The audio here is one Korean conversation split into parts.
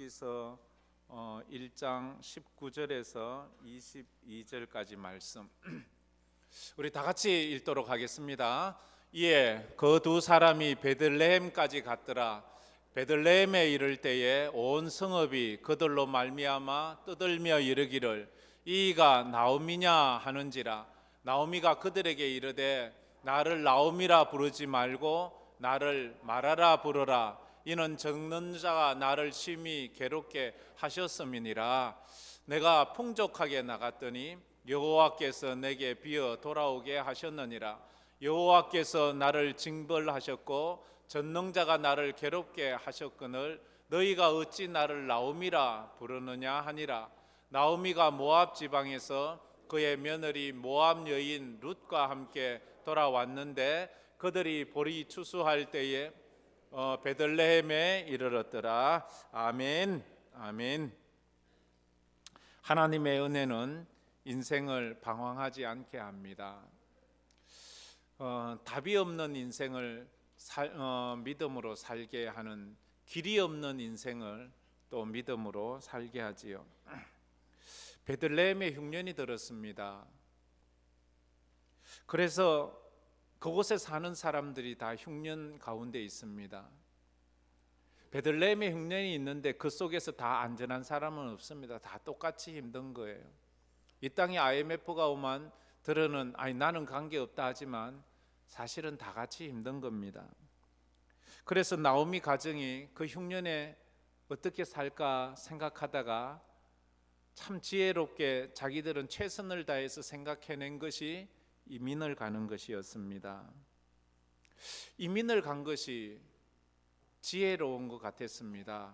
요한일기서 1장 19절에서 22절까지 말씀 우리 다 같이 읽도록 하겠습니다. 이에 그 두 사람이 베들레헴까지 갔더라. 베들레헴에 이를 때에 온 성읍이 그들로 말미암아 떠들며 이르기를 이가 나오미냐 하는지라. 나오미가 그들에게 이르되 나를 나오미라 부르지 말고 나를 마라라 부르라. 이는 적는 자가 나를 심히 괴롭게 하셨음이니라. 내가 풍족하게 나갔더니 여호와께서 내게 비어 돌아오게 하셨느니라. 여호와께서 나를 징벌하셨고 전능자가 나를 괴롭게 하셨거늘 너희가 어찌 나를 나오미라 부르느냐 하니라. 나오미가 모압 지방에서 그의 며느리 모압 여인 룻과 함께 돌아왔는데 그들이 보리 추수할 때에 베들레헴에 이르렀더라. 아멘. 아멘. 하나님의 은혜는 인생을 방황하지 않게 합니다. 답이 없는 인생을 믿음으로 살게 하는, 길이 없는 인생을 또 믿음으로 살게 하지요. 베들레헴에 흉년이 들었습니다. 그래서 그곳에 사는 사람들이 다 흉년 가운데 있습니다. 베들레헴에 흉년이 있는데 그 속에서 다 안전한 사람은 없습니다. 다 똑같이 힘든 거예요. 이 땅에 IMF가 오면 들어는 아니 나는 관계없다 하지만 사실은 다 같이 힘든 겁니다. 그래서 나오미 가정이 그 흉년에 어떻게 살까 생각하다가 참 지혜롭게 자기들은 최선을 다해서 생각해낸 것이 이민을 가는 것이었습니다. 이민을 간 것이 지혜로운 것 같았습니다.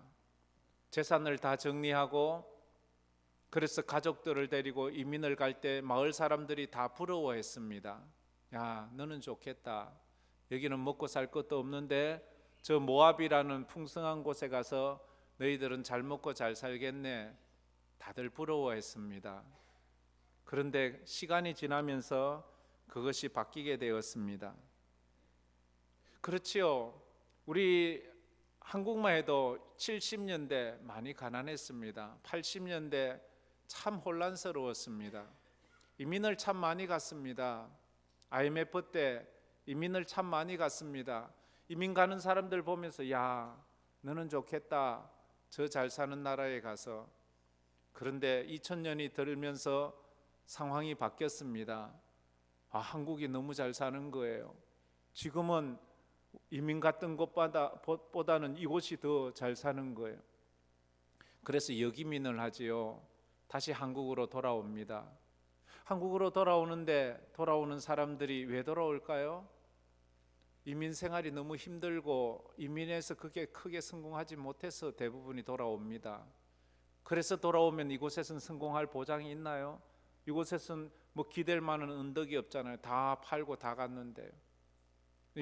재산을 다 정리하고 그래서 가족들을 데리고 이민을 갈 때 마을 사람들이 다 부러워했습니다. 야, 너는 좋겠다. 여기는 먹고 살 것도 없는데 저 모압이라는 풍성한 곳에 가서 너희들은 잘 먹고 잘 살겠네. 다들 부러워했습니다. 그런데 시간이 지나면서 그것이 바뀌게 되었습니다. 그렇지요. 우리 한국만 해도 70년대 많이 가난했습니다. 80년대 참 혼란스러웠습니다. 이민을 참 많이 갔습니다. IMF 때 이민을 참 많이 갔습니다. 이민 가는 사람들 보면서 야, 너는 좋겠다. 저 잘 사는 나라에 가서. 그런데 2000년이 들면서 상황이 바뀌었습니다. 한국이 너무 잘 사는 거예요. 지금은 이민 갔던 곳보다는 이곳이 더 잘 사는 거예요. 그래서 역이민을 하지요. 다시 한국으로 돌아옵니다. 한국으로 돌아오는데 돌아오는 사람들이 왜 돌아올까요? 이민 생활이 너무 힘들고 이민에서 그게 크게 성공하지 못해서 대부분이 돌아옵니다. 그래서 돌아오면 이곳에서는 성공할 보장이 있나요? 이곳에서는 뭐 기댈 만한 언덕이 없잖아요. 다 팔고 다 갔는데요.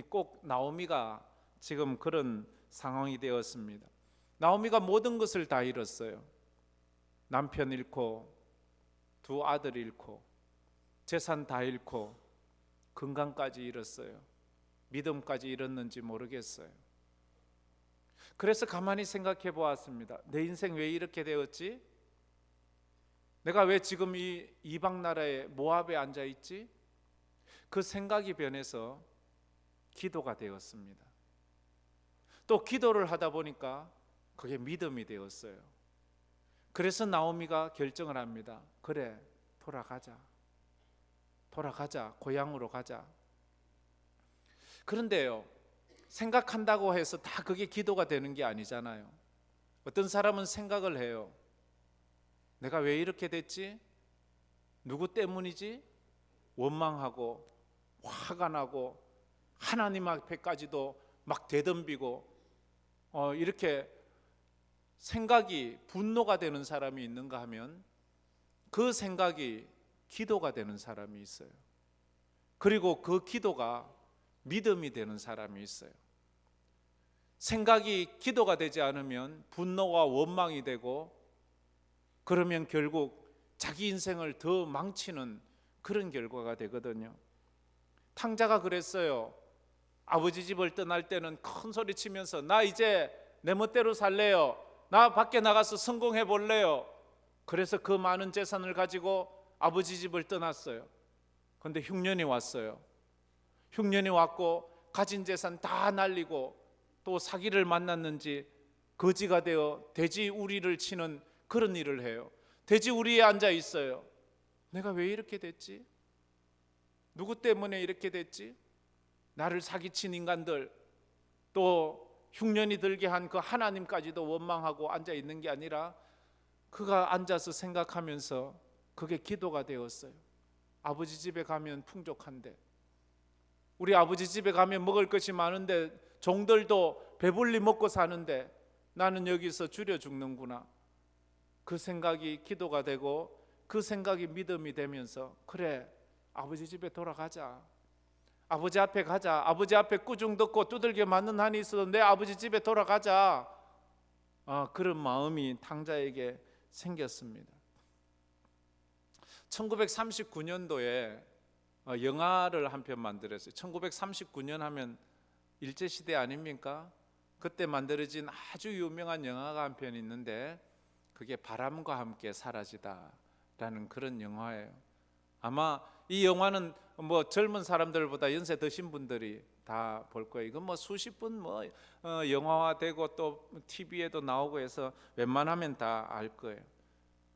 꼭 나오미가 지금 그런 상황이 되었습니다. 나오미가 모든 것을 다 잃었어요. 남편 잃고 두 아들 잃고 재산 다 잃고 건강까지 잃었어요. 믿음까지 잃었는지 모르겠어요. 그래서 가만히 생각해 보았습니다. 내 인생 왜 이렇게 되었지? 내가 왜 지금 이 이방 나라의 모압에 앉아 있지? 그 생각이 변해서 기도가 되었습니다. 또 기도를 하다 보니까 그게 믿음이 되었어요. 그래서 나오미가 결정을 합니다. 그래, 돌아가자. 고향으로 가자. 그런데요, 생각한다고 해서 다 그게 기도가 되는 게 아니잖아요. 어떤 사람은 생각을 해요. 내가 왜 이렇게 됐지? 누구 때문이지? 원망하고 화가 나고 하나님 앞에까지도 막 대덤비고 이렇게 생각이 분노가 되는 사람이 있는가 하면 그 생각이 기도가 되는 사람이 있어요. 그리고 그 기도가 믿음이 되는 사람이 있어요. 생각이 기도가 되지 않으면 분노와 원망이 되고 그러면 결국 자기 인생을 더 망치는 그런 결과가 되거든요. 탕자가 그랬어요. 아버지 집을 떠날 때는 큰 소리 치면서 나 이제 내 멋대로 살래요. 나 밖에 나가서 성공해 볼래요. 그래서 그 많은 재산을 가지고 아버지 집을 떠났어요. 그런데 흉년이 왔어요. 흉년이 왔고 가진 재산 다 날리고 또 사기를 만났는지 거지가 되어 돼지 우리를 치는 그런 일을 해요. 돼지 우리에 앉아 있어요. 내가 왜 이렇게 됐지? 누구 때문에 이렇게 됐지? 나를 사기친 인간들, 또 흉년이 들게 한 그 하나님까지도 원망하고 앉아 있는 게 아니라 그가 앉아서 생각하면서 그게 기도가 되었어요. 아버지 집에 가면 풍족한데, 우리 아버지 집에 가면 먹을 것이 많은데 종들도 배불리 먹고 사는데 나는 여기서 줄여 죽는구나. 그 생각이 기도가 되고 그 생각이 믿음이 되면서, 그래, 아버지 집에 돌아가자. 아버지 앞에 가자. 아버지 앞에 꾸중 듣고 두들겨 맞는 한이 있어도 내 아버지 집에 돌아가자. 그런 마음이 탕자에게 생겼습니다. 1939년도에 영화를 한 편 만들었어요. 1939년 하면 일제시대 아닙니까? 그때 만들어진 아주 유명한 영화가 한 편 있는데 그게 바람과 함께 사라지다라는 그런 영화예요. 아마 이 영화는 뭐 젊은 사람들보다 연세 드신 분들이 다 볼 거예요. 이건 뭐 수십 분 영화화되고 또 TV에도 나오고 해서 웬만하면 다 알 거예요.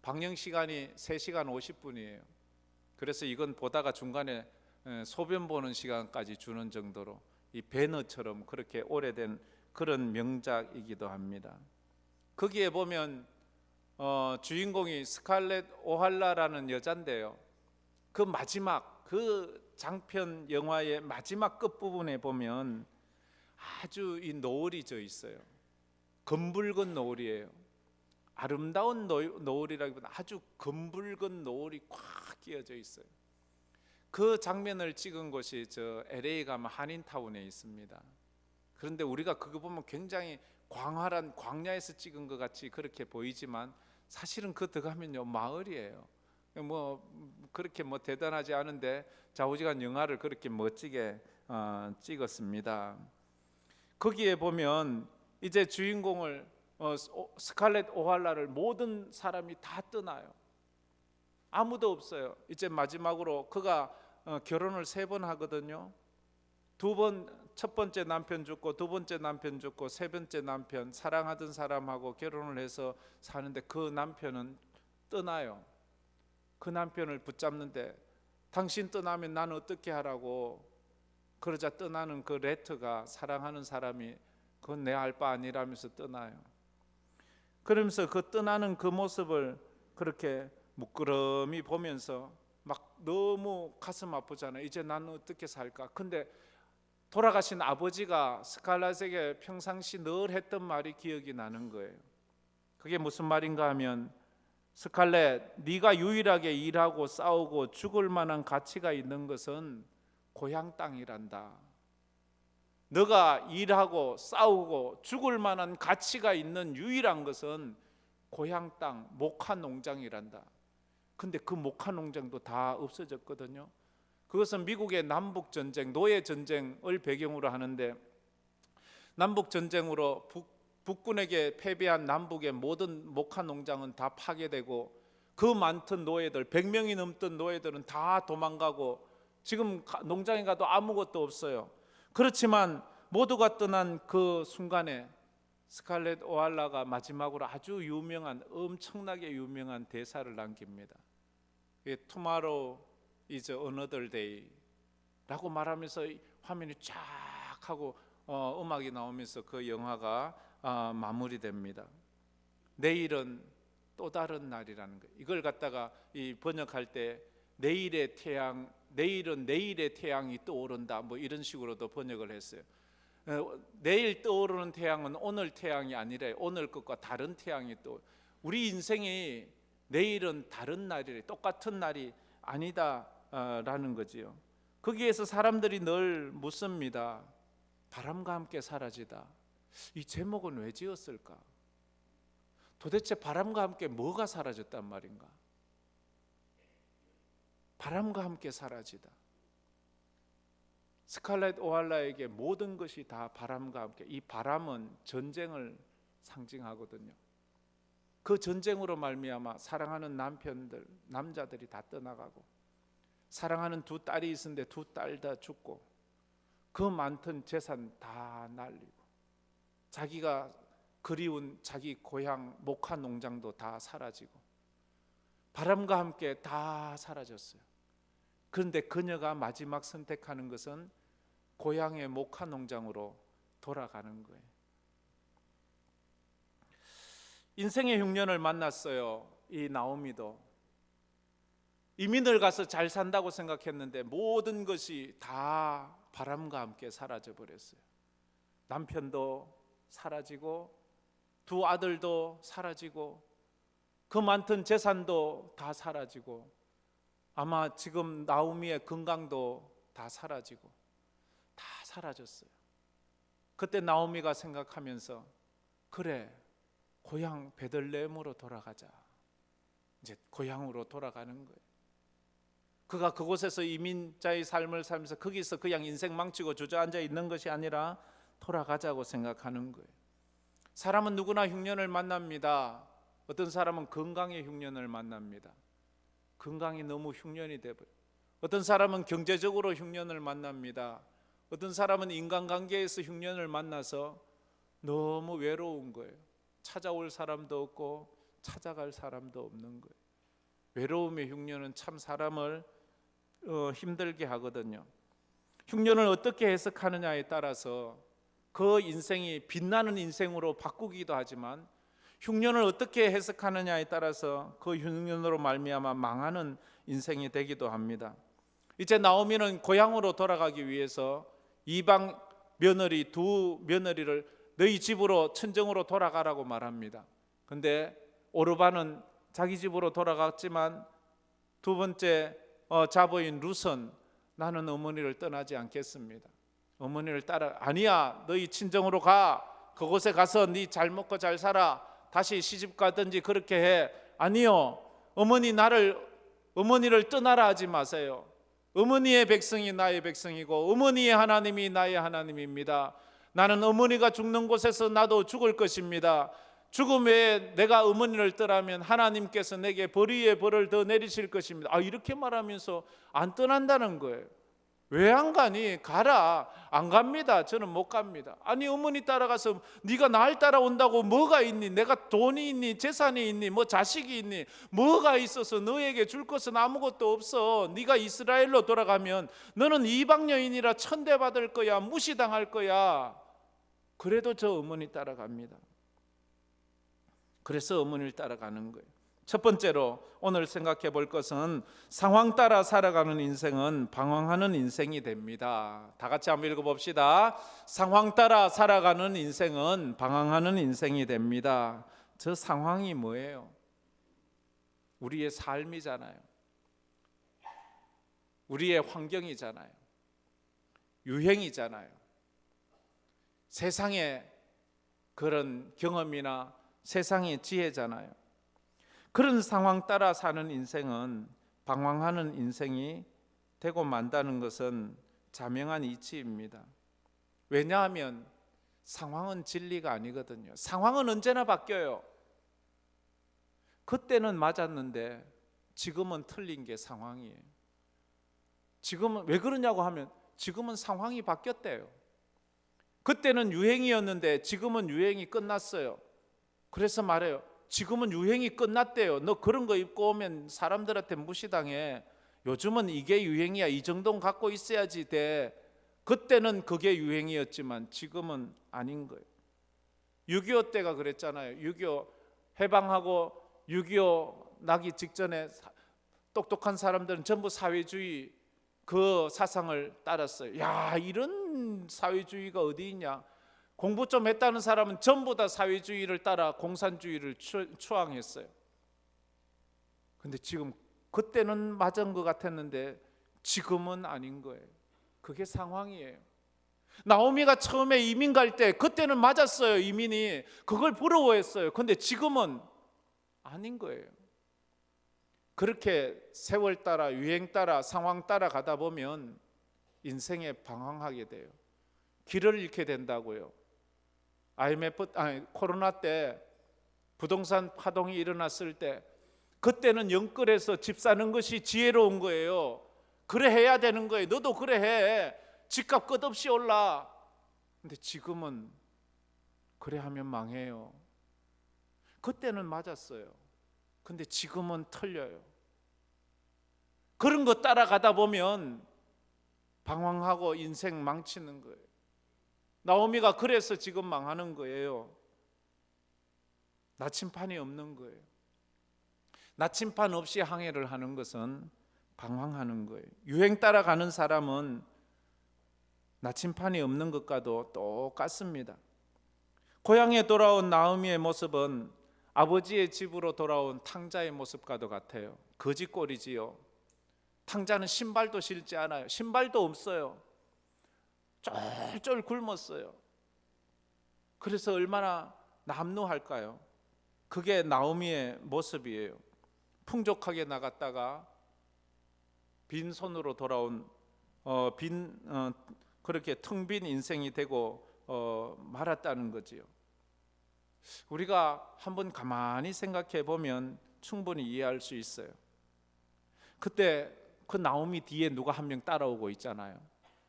방영 시간이 3시간 50분이에요. 그래서 이건 보다가 중간에 소변 보는 시간까지 주는 정도로 이 배너처럼 그렇게 오래된 그런 명작이기도 합니다. 거기에 보면 주인공이 스칼렛 오할라라는 여잔데요. 그 마지막 그 장편 영화의 마지막 끝부분에 보면 아주 이 노을이 져 있어요. 검붉은 노을이에요. 아름다운 노을이라기보다 아주 검붉은 노을이 꽉 끼어져 있어요. 그 장면을 찍은 곳이 저 LA 가면 한인타운에 있습니다. 그런데 우리가 그거 보면 굉장히 광활한 광야에서 찍은 것 같이 그렇게 보이지만 사실은 그 들어가면요 마을이에요. 뭐 그렇게 뭐 대단하지 않은데 좌우지간 영화를 그렇게 멋지게 찍었습니다. 거기에 보면 이제 주인공을 스칼렛 오할라를 모든 사람이 다 떠나요. 아무도 없어요. 이제 마지막으로 그가 결혼을 3번 하거든요. 2번, 첫 번째 남편 죽고 2번째 남편 죽고 3번째 남편, 사랑하던 사람하고 결혼을 해서 사는데 그 남편은 떠나요. 그 남편을 붙잡는데 당신 떠나면 나는 어떻게 하라고. 그러자 떠나는 그 레터가 사랑하는 사람이 그건 내 알 바 아니라면서 떠나요. 그러면서 그 떠나는 그 모습을 그렇게 묵끄러미 보면서 막 너무 가슴 아프잖아요. 이제 나는 어떻게 살까. 근데 돌아가신 아버지가 스칼렛에게 평상시 늘 했던 말이 기억이 나는 거예요. 그게 무슨 말인가 하면, 스칼렛, 네가 유일하게 일하고 싸우고 죽을 만한 가치가 있는 것은 고향 땅이란다. 너가 일하고 싸우고 죽을 만한 가치가 있는 유일한 것은 고향 땅, 목화 농장이란다. 근데 그 목화 농장도 다 없어졌거든요. 그것은 미국의 남북 전쟁, 노예 전쟁을 배경으로 하는데, 남북 전쟁으로 북군에게 패배한 남북의 모든 목화 농장은 다 파괴되고 그 많던 노예들, 100명이 넘던 노예들은 다 도망가고 지금 농장에 가도 아무것도 없어요. 그렇지만 모두가 떠난 그 순간에 스칼렛 오할라가 마지막으로 아주 유명한, 엄청나게 유명한 대사를 남깁니다. Tomorrow is another day 라고 말하면서 화면이 쫙 하고 음악이 나오면서 그 영화가 마무리됩니다. 내일은 또 다른 날이라는 거예요. 이걸 갖다가 이 번역할 때 내일의 태양, 내일은 내일의 태양이 떠오른다, 뭐 이런 식으로도 번역을 했어요. 내일 떠오르는 태양은 오늘 태양이 아니라 오늘 것과 다른 태양이 또, 우리 인생이 내일은 다른 날이래, 똑같은 날이 아니다라는 거지요. 거기에서 사람들이 늘 묻습니다. 바람과 함께 사라지다. 이 제목은 왜 지었을까? 도대체 바람과 함께 뭐가 사라졌단 말인가? 바람과 함께 사라지다. 스칼렛 오할라에게 모든 것이 다 바람과 함께, 이 바람은 전쟁을 상징하거든요. 그 전쟁으로 말미암아 사랑하는 남편들, 남자들이 다 떠나가고, 사랑하는 두 딸이 있었는데 두 딸 다 죽고, 그 많던 재산 다 날리고, 자기가 그리운 자기 고향 목화 농장도 다 사라지고, 바람과 함께 다 사라졌어요. 그런데 그녀가 마지막 선택하는 것은 고향의 목화 농장으로 돌아가는 거예요. 인생의 흉년을 만났어요. 이 나오미도 이민을 가서 잘 산다고 생각했는데 모든 것이 다 바람과 함께 사라져 버렸어요. 남편도 사라지고 두 아들도 사라지고 그 많던 재산도 다 사라지고, 아마 지금 나오미의 건강도 다 사라지고 다 사라졌어요. 그때 나오미가 생각하면서, 그래, 고향 베들레헴으로 돌아가자. 이제 고향으로 돌아가는 거예요. 그가 그곳에서 이민자의 삶을 살면서 거기서 그냥 인생 망치고 주저앉아 있는 것이 아니라 돌아가자고 생각하는 거예요. 사람은 누구나 흉년을 만납니다. 어떤 사람은 건강의 흉년을 만납니다. 건강이 너무 흉년이 되버려요. 어떤 사람은 경제적으로 흉년을 만납니다. 어떤 사람은 인간관계에서 흉년을 만나서 너무 외로운 거예요. 찾아올 사람도 없고 찾아갈 사람도 없는 거예요. 외로움의 흉년은 참 사람을 힘들게 하거든요. 흉년을 어떻게 해석하느냐에 따라서 그 인생이 빛나는 인생으로 바꾸기도 하지만, 흉년을 어떻게 해석하느냐에 따라서 그 흉년으로 말미암아 망하는 인생이 되기도 합니다. 이제 나오미는 고향으로 돌아가기 위해서 이방 며느리 두 며느리를 너희 집으로 친정으로 돌아가라고 말합니다. 근데 오르바는 자기 집으로 돌아갔지만 두 번째 자부인 룻은 나는 어머니를 떠나지 않겠습니다. 어머니를 따라, 아니야, 너희 친정으로 가. 그곳에 가서 네 잘 먹고 잘 살아. 다시 시집 가든지 그렇게 해. 아니요, 어머니를 떠나라 하지 마세요. 어머니의 백성이 나의 백성이고 어머니의 하나님이 나의 하나님입니다. 나는 어머니가 죽는 곳에서 나도 죽을 것입니다. 죽음 외에 내가 어머니를 떠나면 하나님께서 내게 벌 위에 벌을 더 내리실 것입니다. 이렇게 말하면서 안 떠난다는 거예요. 왜 안 가니? 가라. 안 갑니다. 저는 못 갑니다. 아니, 어머니 따라가서 네가 날 따라온다고 뭐가 있니? 내가 돈이 있니? 재산이 있니? 뭐 자식이 있니? 뭐가 있어서 너에게 줄 것은 아무것도 없어. 네가 이스라엘로 돌아가면 너는 이방 여인이라 천대받을 거야. 무시당할 거야. 그래도 저 어머니 따라갑니다. 그래서 어머니를 따라가는 거예요. 첫 번째로 오늘 생각해 볼 것은, 상황 따라 살아가는 인생은 방황하는 인생이 됩니다. 다 같이 한번 읽어봅시다. 상황 따라 살아가는 인생은 방황하는 인생이 됩니다. 저 상황이 뭐예요? 우리의 삶이잖아요. 우리의 환경이잖아요. 유행이잖아요. 세상의 그런 경험이나 세상의 지혜잖아요. 그런 상황 따라 사는 인생은 방황하는 인생이 되고 만다는 것은 자명한 이치입니다. 왜냐하면 상황은 진리가 아니거든요. 상황은 언제나 바뀌어요. 그때는 맞았는데 지금은 틀린 게 상황이에요. 지금은 왜 그러냐고 하면, 지금은 상황이 바뀌었대요. 그때는 유행이었는데 지금은 유행이 끝났어요. 그래서 말해요. 지금은 유행이 끝났대요. 너 그런 거 입고 오면 사람들한테 무시당해. 요즘은 이게 유행이야. 이 정도는 갖고 있어야지 돼. 그때는 그게 유행이었지만 지금은 아닌 거예요. 6.25 때가 그랬잖아요. 6.25 해방하고 6.25 나기 직전에 똑똑한 사람들은 전부 사회주의 그 사상을 따랐어요. 야, 이런 사회주의가 어디 있냐. 공부 좀 했다는 사람은 전부 다 사회주의를 따라 공산주의를 추앙했어요. 근데 지금, 그때는 맞은 것 같았는데 지금은 아닌 거예요. 그게 상황이에요. 나오미가 처음에 이민 갈 때 그때는 맞았어요. 이민이 그걸 부러워했어요. 근데 지금은 아닌 거예요. 그렇게 세월 따라 유행 따라 상황 따라 가다 보면 인생에 방황하게 돼요. 길을 잃게 된다고요. 코로나 때 부동산 파동이 일어났을 때 그때는 영끌에서 집 사는 것이 지혜로운 거예요. 그래 해야 되는 거예요. 너도 그래 해. 집값 끝없이 올라. 근데 지금은 그래 하면 망해요. 그때는 맞았어요. 근데 지금은 틀려요. 그런 거 따라가다 보면 방황하고 인생 망치는 거예요. 나오미가 그래서 지금 망하는 거예요. 나침판이 없는 거예요. 나침판 없이 항해를 하는 것은 방황하는 거예요. 유행 따라가는 사람은 나침판이 없는 것과도 똑같습니다. 고향에 돌아온 나오미의 모습은 아버지의 집으로 돌아온 탕자의 모습과도 같아요. 거지꼴이지요. 탕자는 신발도 신지 않아요. 신발도 없어요. 쫄쫄 굶었어요. 그래서 얼마나 남루할까요? 그게 나오미의 모습이에요. 풍족하게 나갔다가 빈손으로 돌아온 그렇게 텅 빈 인생이 되고 말았다는 거지요. 우리가 한번 가만히 생각해 보면 충분히 이해할 수 있어요. 그때 그 나오미 뒤에 누가 한 명 따라오고 있잖아요.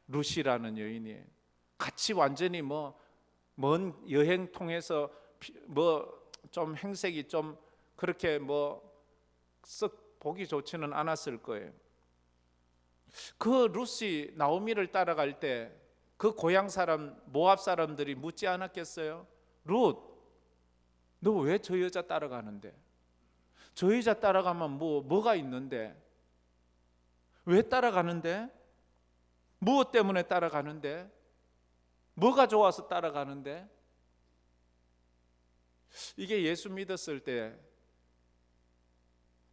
루시라는 여인이에요. 같이 완전히 먼 여행 통해서 좀 행색이 좀 그렇게 썩 보기 좋지는 않았을 거예요. 그 루시 나오미를 따라갈 때 그 고향 사람 모압 사람들이 묻지 않았겠어요? 룻, 너 왜 저 여자 따라가는데? 저 여자 따라가면 뭐가 있는데? 왜 따라가는데? 무엇 때문에 따라가는데? 뭐가 좋아서 따라가는데? 이게 예수 믿었을 때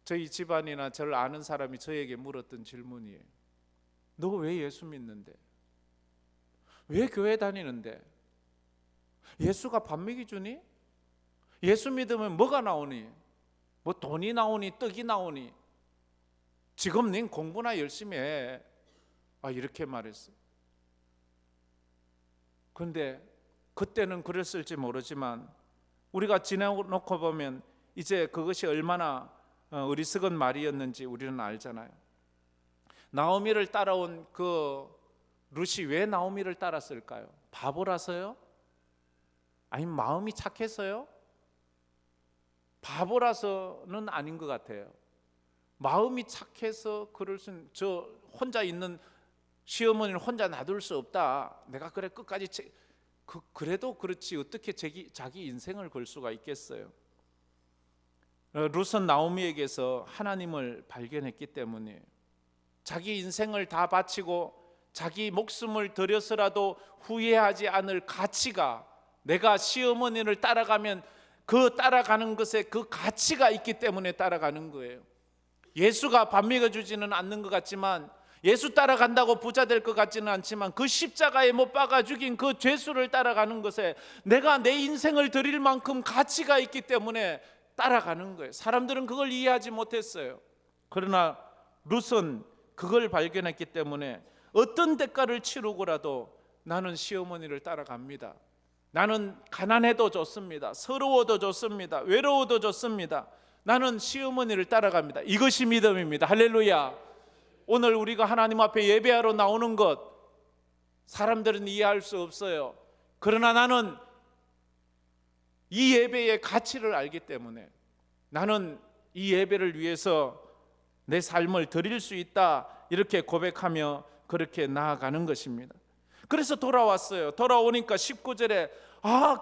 저희 집안이나 저를 아는 사람이 저에게 물었던 질문이에요. 너 왜 예수 믿는데? 왜 교회 다니는데? 예수가 밥 먹이 주니? 예수 믿으면 뭐가 나오니? 돈이 나오니 떡이 나오니? 지금 넌 공부나 열심히 해. 이렇게 말했어요. 그런데 그때는 그랬을지 모르지만 우리가 지나놓고 보면 이제 그것이 얼마나 어리석은 말이었는지 우리는 알잖아요. 나오미를 따라온 그 룻이 왜 나오미를 따랐을까요? 바보라서요? 아니면 마음이 착해서요? 바보라서는 아닌 것 같아요. 마음이 착해서 그럴 수는, 저 혼자 있는 시어머니는 혼자 놔둘 수 없다. 내가 그래 끝까지 그래도 그렇지 어떻게 자기 인생을 걸 수가 있겠어요? 룻은 나오미에게서 하나님을 발견했기 때문이에요. 자기 인생을 다 바치고 자기 목숨을 들여서라도 후회하지 않을 가치가, 내가 시어머니를 따라가면 그 따라가는 것에 그 가치가 있기 때문에 따라가는 거예요. 예수가 밥 먹여주지는 않는 것 같지만, 예수 따라간다고 부자 될 것 같지는 않지만, 그 십자가에 못 박아 죽인 그 죄수를 따라가는 것에 내가 내 인생을 드릴 만큼 가치가 있기 때문에 따라가는 거예요. 사람들은 그걸 이해하지 못했어요. 그러나 룻은 그걸 발견했기 때문에 어떤 대가를 치르고라도 나는 시어머니를 따라갑니다. 나는 가난해도 좋습니다. 서러워도 좋습니다. 외로워도 좋습니다. 나는 시어머니를 따라갑니다. 이것이 믿음입니다. 할렐루야. 오늘 우리가 하나님 앞에 예배하러 나오는 것, 사람들은 이해할 수 없어요. 그러나 나는 이 예배의 가치를 알기 때문에 나는 이 예배를 위해서 내 삶을 드릴 수 있다, 이렇게 고백하며 그렇게 나아가는 것입니다. 그래서 돌아왔어요. 돌아오니까 19절에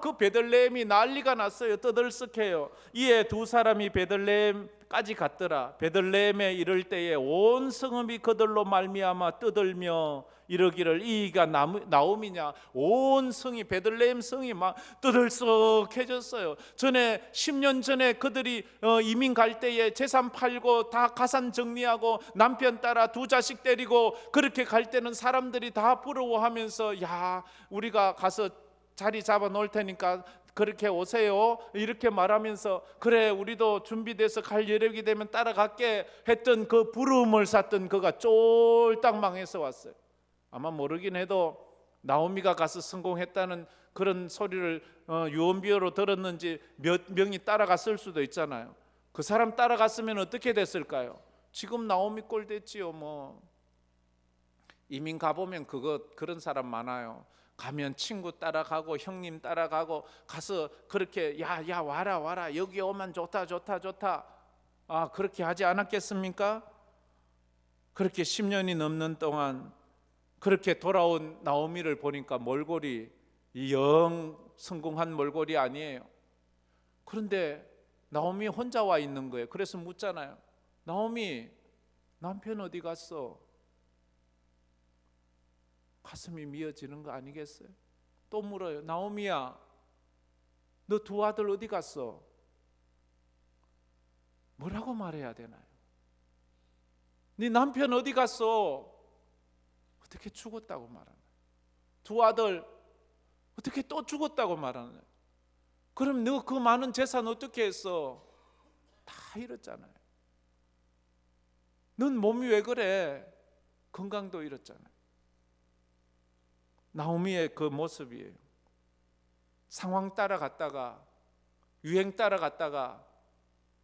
그 베들레헴이 난리가 났어요. 떠들썩해요. 이에 두 사람이 베들레헴까지 갔더라. 베들레헴에 이를 때에 온 성읍이 그들로 말미암아 떠들며 이러기를, 이가 나오미냐? 온 성이, 베들레헴 성이 막 떠들썩해졌어요. 전에 10년 전에 그들이 이민 갈 때에 재산 팔고 다 가산 정리하고 남편 따라 두 자식 데리고 그렇게 갈 때는 사람들이 다 부러워하면서, 야, 우리가 가서 자리 잡아 놓을 테니까 그렇게 오세요, 이렇게 말하면서, 그래 우리도 준비돼서 갈 여력이 되면 따라갈게 했던 그 부러움을 샀던 그가 쫄딱 망해서 왔어요. 아마 모르긴 해도 나오미가 가서 성공했다는 그런 소리를 유언비어로 들었는지 몇 명이 따라갔을 수도 있잖아요. 그 사람 따라갔으면 어떻게 됐을까요? 지금 나오미 꼴 됐지요. 뭐 이민 가보면 그런 사람 많아요. 가면 친구 따라가고 형님 따라가고 가서 그렇게 야 와라 여기 오면 좋다 그렇게 하지 않았겠습니까? 그렇게 10년이 넘는 동안 그렇게 돌아온 나오미를 보니까 몰골이 영 성공한 몰골이 아니에요. 그런데 나오미 혼자 와 있는 거예요. 그래서 묻잖아요. 나오미, 남편 어디 갔어? 가슴이 미어지는 거 아니겠어요? 또 물어요. 나오미야, 너 두 아들 어디 갔어? 뭐라고 말해야 되나요? 네 남편 어디 갔어? 어떻게 죽었다고 말하나요? 두 아들 어떻게 또 죽었다고 말하나요? 그럼 너 그 많은 재산 어떻게 했어? 다 잃었잖아요. 넌 몸이 왜 그래? 건강도 잃었잖아요. 나오미의 그 모습이에요. 상황 따라갔다가 유행 따라갔다가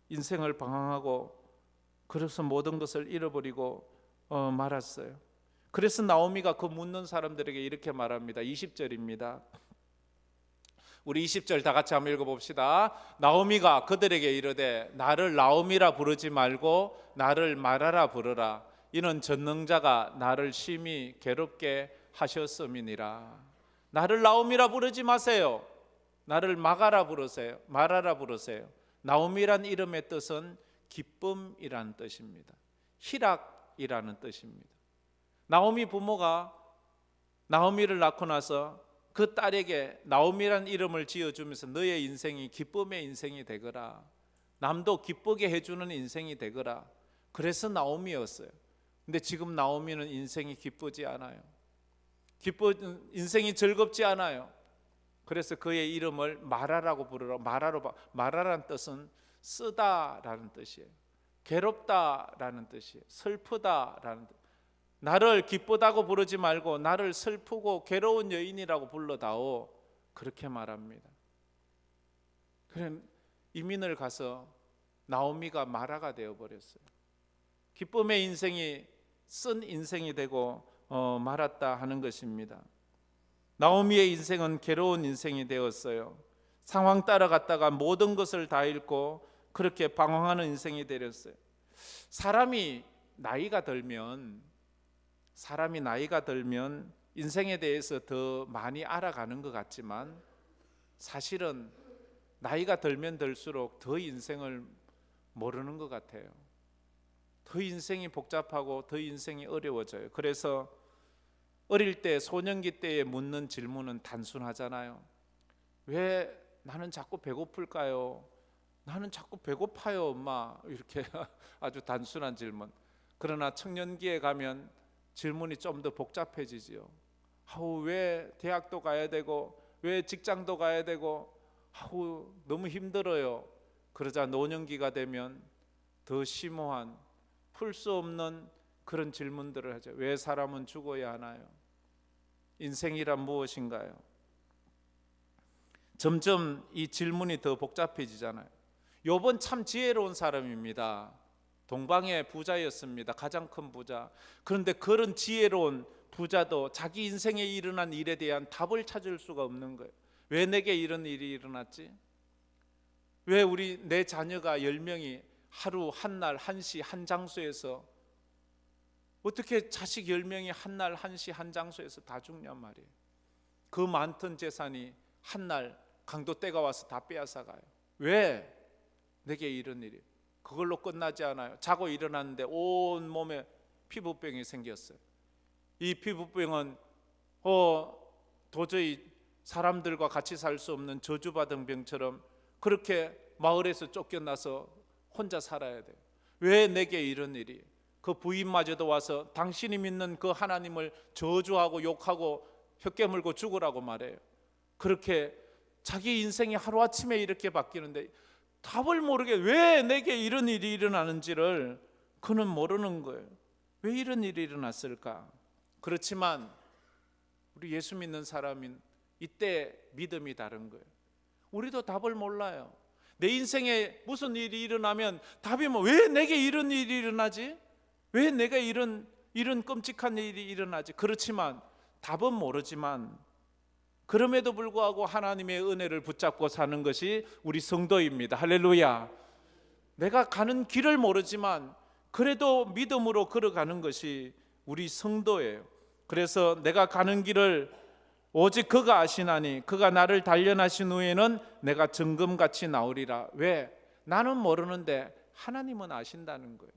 인생을 방황하고 그래서 모든 것을 잃어버리고 말았어요. 그래서 나오미가 그 묻는 사람들에게 이렇게 말합니다. 20절입니다. 우리 20절 다 같이 한번 읽어봅시다. 나오미가 그들에게 이르되 나를 나오미라 부르지 말고 나를 마라라 부르라. 이는 전능자가 나를 심히 괴롭게 하셨음이니라. 나를 나오미라 부르지 마세요. 나를 마가라 부르세요. 마라라 부르세요. 나오미란 이름의 뜻은 기쁨이라는 뜻입니다. 희락이라는 뜻입니다. 나오미 부모가 나오미를 낳고 나서 그 딸에게 나오미란 이름을 지어주면서 너의 인생이 기쁨의 인생이 되거라, 남도 기쁘게 해주는 인생이 되거라, 그래서 나오미였어요. 근데 지금 나오미는 인생이 기쁘지 않아요. 인생이 즐겁지 않아요. 그래서 그의 이름을 마라라고 부르라. 마라라는 뜻은 쓰다라는 뜻이에요. 괴롭다라는 뜻이에요. 슬프다라는 뜻. 나를 기쁘다고 부르지 말고 나를 슬프고 괴로운 여인이라고 불러다오, 그렇게 말합니다. 그럼 이민을 가서 나오미가 마라가 되어버렸어요. 기쁨의 인생이 쓴 인생이 되고 말았다 하는 것입니다. 나오미의 인생은 괴로운 인생이 되었어요. 상황 따라갔다가 모든 것을 다 잃고 그렇게 방황하는 인생이 되었어요. 사람이 나이가 들면 인생에 대해서 더 많이 알아가는 것 같지만 사실은 나이가 들면 들수록 더 인생을 모르는 것 같아요. 더 인생이 복잡하고 더 인생이 어려워져요. 그래서 어릴 때 소년기 때에 묻는 질문은 단순하잖아요. 왜 나는 자꾸 배고플까요? 나는 자꾸 배고파요, 엄마. 이렇게 아주 단순한 질문. 그러나 청년기에 가면 질문이 좀 더 복잡해지지요. 왜 대학도 가야 되고 왜 직장도 가야 되고 너무 힘들어요. 그러자 노년기가 되면 더 심오한 풀 수 없는 그런 질문들을 하죠. 왜 사람은 죽어야 하나요? 인생이란 무엇인가요? 점점 이 질문이 더 복잡해지잖아요. 욥은 참 지혜로운 사람입니다. 동방의 부자였습니다. 가장 큰 부자. 그런데 그런 지혜로운 부자도 자기 인생에 일어난 일에 대한 답을 찾을 수가 없는 거예요. 왜 내게 이런 일이 일어났지? 왜 내 자녀가 10명이 하루 한날 한시 한 장소에서 어떻게 자식 10명이 한날 한시 한 장소에서 다 죽냔 말이에요. 그 많던 재산이 한날 강도 때가 와서 다 빼앗아가요. 왜 내게 이런 일이? 그걸로 끝나지 않아요. 자고 일어났는데 온 몸에 피부병이 생겼어요. 이 피부병은 도저히 사람들과 같이 살 수 없는 저주받은 병처럼 그렇게 마을에서 쫓겨나서 혼자 살아야 돼요. 왜 내게 이런 일이? 그 부인마저도 와서 당신이 믿는 그 하나님을 저주하고 욕하고 혀 깨물고 죽으라고 말해요. 그렇게 자기 인생이 하루아침에 이렇게 바뀌는데 답을 모르게 왜 내게 이런 일이 일어나는지를 그는 모르는 거예요. 왜 이런 일이 일어났을까? 그렇지만 우리 예수 믿는 사람인 이때 믿음이 다른 거예요. 우리도 답을 몰라요. 내 인생에 무슨 일이 일어나면 답이 왜 내게 이런 일이 일어나지? 왜 내가 이런 끔찍한 일이 일어나지? 그렇지만 답은 모르지만 그럼에도 불구하고 하나님의 은혜를 붙잡고 사는 것이 우리 성도입니다. 할렐루야. 내가 가는 길을 모르지만 그래도 믿음으로 걸어가는 것이 우리 성도예요. 그래서 내가 가는 길을 오직 그가 아시나니 그가 나를 단련하신 후에는 내가 정금같이 나오리라. 왜? 나는 모르는데 하나님은 아신다는 거예요.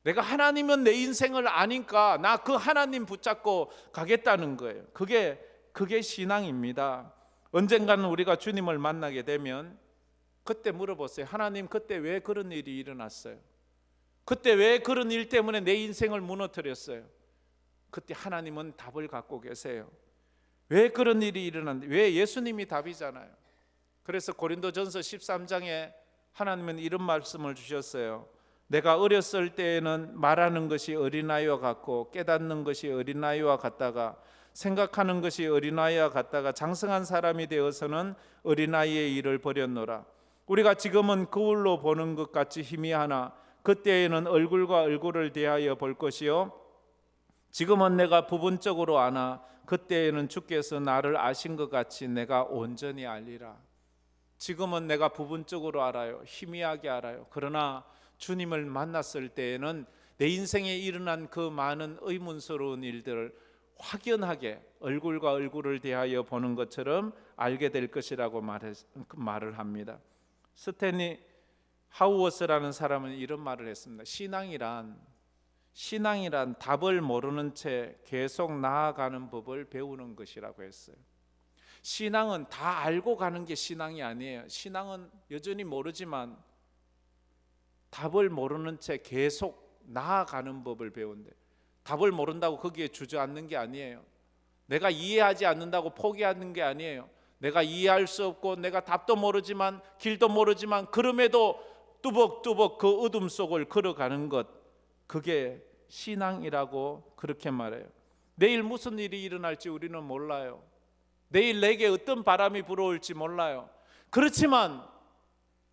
내가 하나님은 내 인생을 아니까 나 그 하나님 붙잡고 가겠다는 거예요. 그게 신앙입니다. 언젠가는 우리가 주님을 만나게 되면 그때 물어보세요. 하나님, 그때 왜 그런 일이 일어났어요? 그때 왜 그런 일 때문에 내 인생을 무너뜨렸어요? 그때 하나님은 답을 갖고 계세요. 왜 그런 일이 일어났는데? 왜? 예수님이 답이잖아요. 그래서 고린도전서 13장에 하나님은 이런 말씀을 주셨어요. 내가 어렸을 때에는 말하는 것이 어린아이와 같고 깨닫는 것이 어린아이와 같다가 생각하는 것이 어린아이와 같다가 장성한 사람이 되어서는 어린아이의 일을 버렸노라. 우리가 지금은 거울로 보는 것 같이 희미하나 그때에는 얼굴과 얼굴을 대하여 볼 것이요 지금은 내가 부분적으로 아나 그때에는 주께서 나를 아신 것 같이 내가 온전히 알리라. 지금은 내가 부분적으로 알아요. 희미하게 알아요. 그러나 주님을 만났을 때에는 내 인생에 일어난 그 많은 의문스러운 일들을 확연하게 얼굴과 얼굴을 대하여 보는 것처럼 알게 될 것이라고 말을 합니다. 스탠리 하우어스라는 사람은 이런 말을 했습니다. 신앙이란 답을 모르는 채 계속 나아가는 법을 배우는 것이라고 했어요. 신앙은 다 알고 가는 게 신앙이 아니에요. 신앙은 여전히 모르지만 답을 모르는 채 계속 나아가는 법을 배운대. 답을 모른다고 거기에 주저앉는 게 아니에요. 내가 이해하지 않는다고 포기하는 게 아니에요. 내가 이해할 수 없고 내가 답도 모르지만 길도 모르지만 그럼에도 뚜벅뚜벅 그 어둠 속을 걸어가는 것, 그게 신앙이라고 그렇게 말해요. 내일 무슨 일이 일어날지 우리는 몰라요. 내일 내게 어떤 바람이 불어올지 몰라요. 그렇지만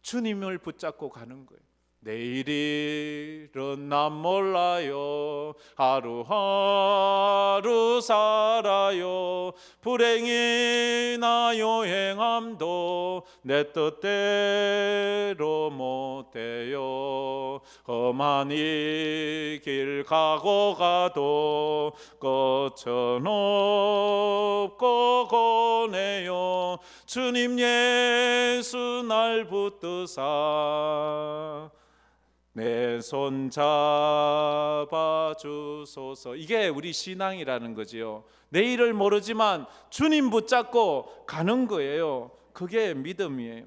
주님을 붙잡고 가는 거예요. 내일은 난 몰라요. 하루하루 살아요. 불행이나 요행함도 내 뜻대로 못돼요. 험한 이 길 가고 가도 거천 없고 고네요. 주님 예수 날 붙드사 내 손 잡아주소서. 이게 우리 신앙이라는 거지요. 내일을 모르지만 주님 붙잡고 가는 거예요. 그게 믿음이에요.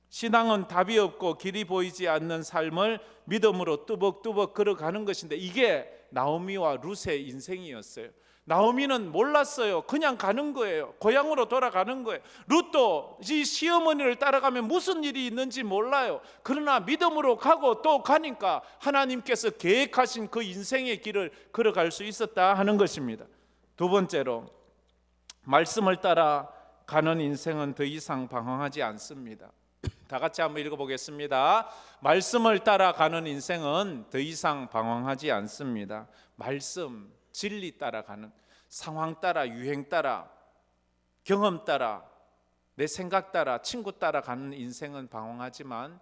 신앙은 답이 없고 길이 보이지 않는 삶을 믿음으로 뚜벅뚜벅 걸어가는 것인데 이게 나오미와 룻의 인생이었어요. 나오미는 몰랐어요. 그냥 가는 거예요. 고향으로 돌아가는 거예요. 룻도 이 시어머니를 따라가면 무슨 일이 있는지 몰라요. 그러나 믿음으로 가고 또 가니까 하나님께서 계획하신 그 인생의 길을 걸어갈 수 있었다 하는 것입니다. 두 번째로, 말씀을 따라 가는 인생은 더 이상 방황하지 않습니다. 다 같이 한번 읽어보겠습니다. 말씀을 따라 가는 인생은 더 이상 방황하지 않습니다. 말씀, 진리 따라가는, 상황 따라, 유행 따라, 경험 따라, 내 생각 따라, 친구 따라 가는 인생은 방황하지만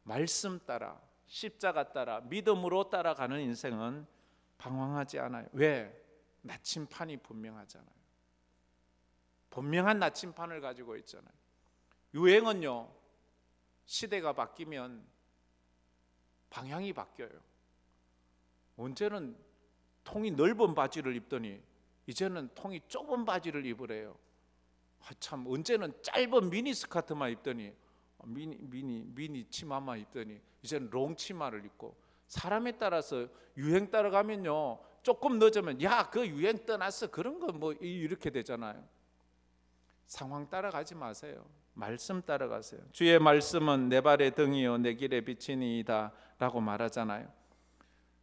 말씀 따라, 십자가 따라, 믿음으로 따라가는 인생은 방황하지 않아요. 왜? 나침판이 분명하잖아요. 분명한 나침판을 가지고 있잖아요. 유행은요, 시대가 바뀌면 방향이 바뀌어요. 언제는 통이 넓은 바지를 입더니 이제는 통이 좁은 바지를 입으래요. 참, 언제는 짧은 미니 스커트만 입더니 미니 치마만 입더니 이제는 롱 치마를 입고, 사람에 따라서 유행 따라가면요, 조금 늦으면 야, 그 유행 떠났어, 그런 거 뭐 이렇게 되잖아요. 상황 따라가지 마세요. 말씀 따라가세요. 주의 말씀은 내 발의 등이요 내 길의 빛이니이다 라고 말하잖아요.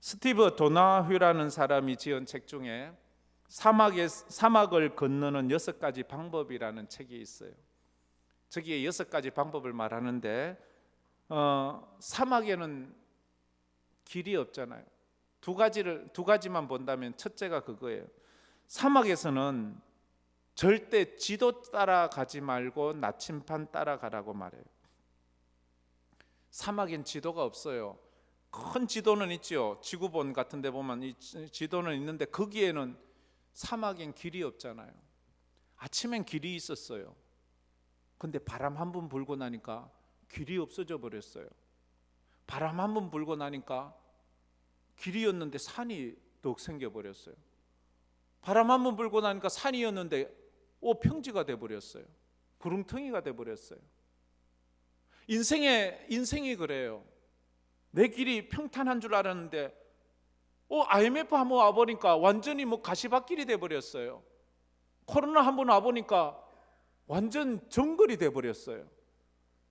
스티브 도나휴라는 사람이 지은 책 중에 사막을 건너는 6가지 방법이라는 책이 있어요. 저기에 6가지 방법을 말하는데 사막에는 길이 없잖아요. 두 가지만 본다면 첫째가 그거예요. 사막에서는 절대 지도 따라가지 말고 나침판 따라가라고 말해요. 사막엔 지도가 없어요. 큰 지도는 있죠. 지구본 같은 데 보면 이 지도는 있는데 거기에는 사막엔 길이 없잖아요. 아침엔 길이 있었어요. 근데 바람 한 번 불고 나니까 길이 없어져 버렸어요. 바람 한 번 불고 나니까 길이었는데 산이 더 생겨버렸어요. 바람 한 번 불고 나니까 산이었는데 평지가 돼버렸어요. 구름텅이가 돼버렸어요. 인생이 그래요. 내 길이 평탄한 줄 알았는데 IMF 한번 와보니까 완전히 가시밭길이 돼버렸어요. 코로나 한번 와보니까 완전 정글이 돼버렸어요.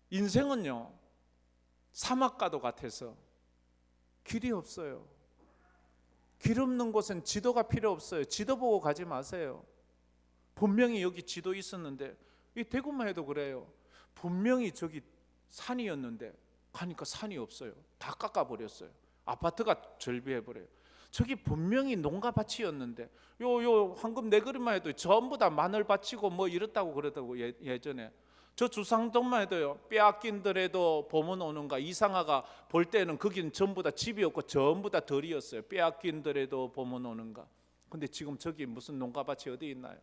인생은요, 사막과도 같아서 길이 없어요. 길 없는 곳은 지도가 필요 없어요. 지도 보고 가지 마세요. 분명히 여기 지도 있었는데, 이 대구만 해도 그래요. 분명히 저기 산이었는데 가니까 산이 없어요. 다 깎아버렸어요. 아파트가 절비해버려요. 저기 분명히 농가밭이었는데 요 황금 네 그릇만 해도 전부 다 마늘밭이고 이렇다고 그러더라고. 예전에 저 주상동만 해도요, 빼앗긴더라도 봄은 오는가. 이상하가 볼 때는 거기는 전부 다 집이 없고 전부 다 들이었어요. 빼앗긴더라도 봄은 오는가. 근데 지금 저기 무슨 농가밭이 어디 있나요?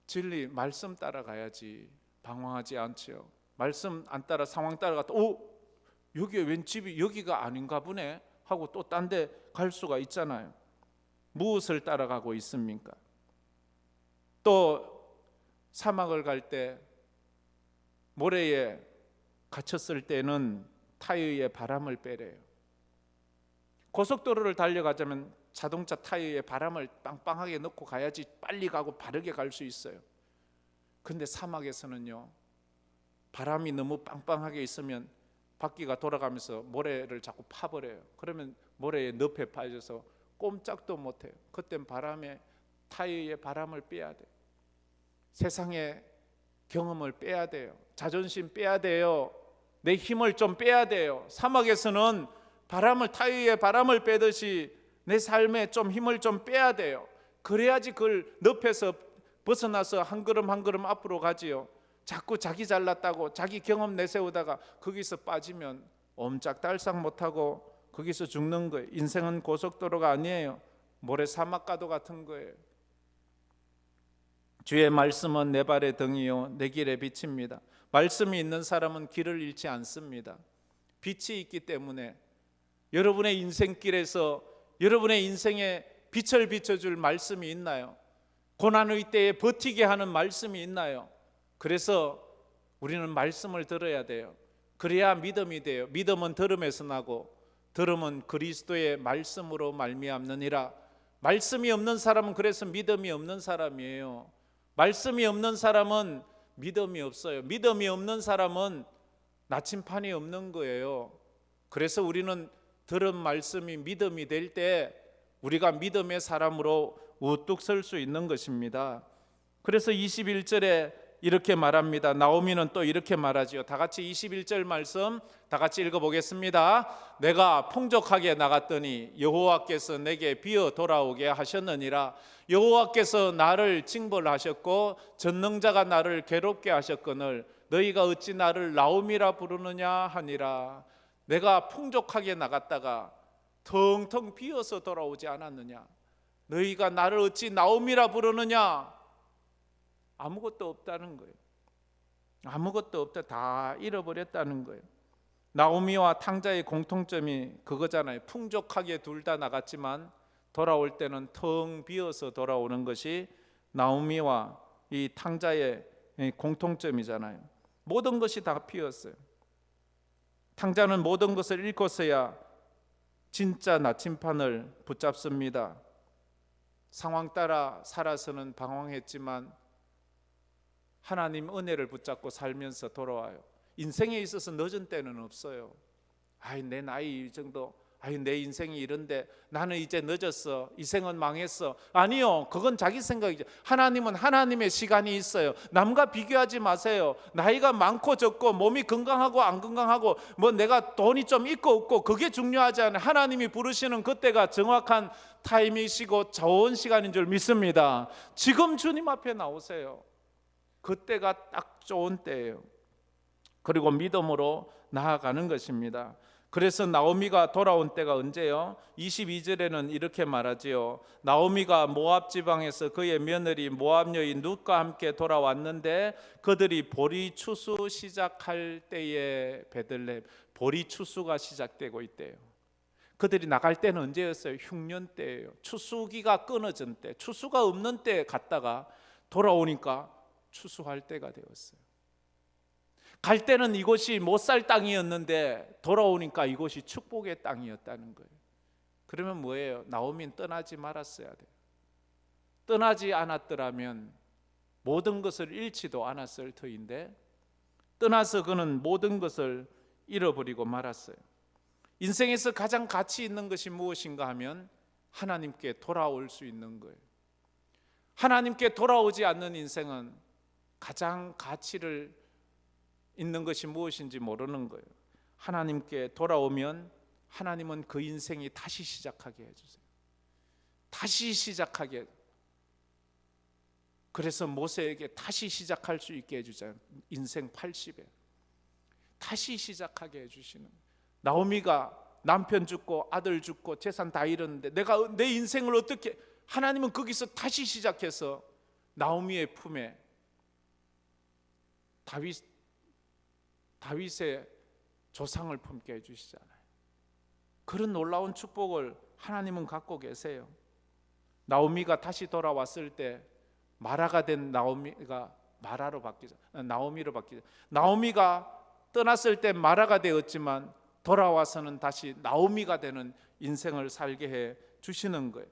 진리 말씀 따라가야지 방황하지 않지요. 말씀 안 따라 상황 따라갔다 여기에 웬 집이 여기가 아닌가 보네 하고 또 딴 데 갈 수가 있잖아요. 무엇을 따라가고 있습니까? 또 사막을 갈 때 모래에 갇혔을 때는 타이어에 바람을 빼래요. 고속도로를 달려가자면 자동차 타이어에 바람을 빵빵하게 넣고 가야지 빨리 가고 바르게 갈 수 있어요. 근데 사막에서는요, 바람이 너무 빵빵하게 있으면 바퀴가 돌아가면서 모래를 자꾸 파버려요. 그러면 모래에 늪에 빠져서 꼼짝도 못해요. 그땐 타이어에 바람을 빼야 돼요. 세상의 경험을 빼야 돼요. 자존심 빼야 돼요. 내 힘을 좀 빼야 돼요. 사막에서는 타이어에 바람을 빼듯이 내 삶에 좀 힘을 좀 빼야 돼요. 그래야지 그걸 늪에서 벗어나서 한 걸음 한 걸음 앞으로 가지요. 자꾸 자기 잘났다고 자기 경험 내세우다가 거기서 빠지면 옴짝달싹 못하고 거기서 죽는 거예요. 인생은 고속도로가 아니에요. 모래사막과도 같은 거예요. 주의 말씀은 내 발의 등이요 내 길의 빛입니다. 말씀이 있는 사람은 길을 잃지 않습니다. 빛이 있기 때문에 여러분의 인생길에서 여러분의 인생에 빛을 비춰줄 말씀이 있나요? 고난의 때에 버티게 하는 말씀이 있나요? 그래서 우리는 말씀을 들어야 돼요. 그래야 믿음이 돼요. 믿음은 들음에서 나고 들음은 그리스도의 말씀으로 말미암느니라. 말씀이 없는 사람은 그래서 믿음이 없는 사람이에요. 말씀이 없는 사람은 믿음이 없어요. 믿음이 없는 사람은 나침판이 없는 거예요. 그래서 우리는 들은 말씀이 믿음이 될 때 우리가 믿음의 사람으로 우뚝 설 수 있는 것입니다. 그래서 21절에 이렇게 말합니다. 나오미는 또 이렇게 말하지요. 다 같이 21절 말씀 다 같이 읽어보겠습니다. 내가 풍족하게 나갔더니 여호와께서 내게 비어 돌아오게 하셨느니라. 여호와께서 나를 징벌하셨고 전능자가 나를 괴롭게 하셨거늘 너희가 어찌 나를 나오미라 부르느냐 하니라. 내가 풍족하게 나갔다가 텅텅 비어서 돌아오지 않았느냐? 너희가 나를 어찌 나오미라 부르느냐? 아무것도 없다는 거예요. 아무것도 없다. 다 잃어버렸다는 거예요. 나오미와 탕자의 공통점이 그거잖아요. 풍족하게 둘 다 나갔지만 돌아올 때는 텅 비어서 돌아오는 것이 나오미와 이 탕자의 공통점이잖아요. 모든 것이 다 비었어요. 탕자는 모든 것을 잃고서야 진짜 나침판을 붙잡습니다. 상황 따라 살아서는 방황했지만 하나님 은혜를 붙잡고 살면서 돌아와요. 인생에 있어서 늦은 때는 없어요. 내 나이 이 정도 아유, 내 인생이 이런데 나는 이제 늦었어, 이 생은 망했어. 아니요, 그건 자기 생각이죠. 하나님은 하나님의 시간이 있어요. 남과 비교하지 마세요. 나이가 많고 적고 몸이 건강하고 안 건강하고 뭐 내가 돈이 좀 있고 없고 그게 중요하지 않아요. 하나님이 부르시는 그때가 정확한 타임이시고 좋은 시간인 줄 믿습니다. 지금 주님 앞에 나오세요. 그때가 딱 좋은 때예요. 그리고 믿음으로 나아가는 것입니다. 그래서 나오미가 돌아온 때가 언제요? 22절에는 이렇게 말하지요. 나오미가 모압 지방에서 그의 며느리 모압 여인 룻과 함께 돌아왔는데 그들이 보리 추수 시작할 때에 베들레헴, 보리 추수가 시작되고 있대요. 그들이 나갈 때는 언제였어요? 흉년 때예요. 추수기가 끊어진 때, 추수가 없는 때 갔다가 돌아오니까 추수할 때가 되었어요. 갈 때는 이곳이 못 살 땅이었는데 돌아오니까 이곳이 축복의 땅이었다는 거예요. 그러면 뭐예요? 나오미는 떠나지 말았어야 돼요. 떠나지 않았더라면 모든 것을 잃지도 않았을 터인데 떠나서 그는 모든 것을 잃어버리고 말았어요. 인생에서 가장 가치 있는 것이 무엇인가 하면 하나님께 돌아올 수 있는 거예요. 하나님께 돌아오지 않는 인생은 가장 가치를 있는 것이 무엇인지 모르는 거예요. 하나님께 돌아오면 하나님은 그 인생이 다시 시작하게 해주세요. 다시 시작하게. 그래서 모세에게 다시 시작할 수 있게 해주잖아요. 인생 80에 다시 시작하게 해주시는. 나오미가 남편 죽고 아들 죽고 재산 다 잃었는데 내가 내 인생을 어떻게, 하나님은 거기서 다시 시작해서 나오미의 품에 다윗의 조상을 품게 해주시잖아요. 그런 놀라운 축복을 하나님은 갖고 계세요. 나오미가 다시 돌아왔을 때 마라가 된 나오미가 마라로 바뀌죠. 나오미로 바뀌죠. 나오미가 떠났을 때 마라가 되었지만 돌아와서는 다시 나오미가 되는 인생을 살게 해 주시는 거예요.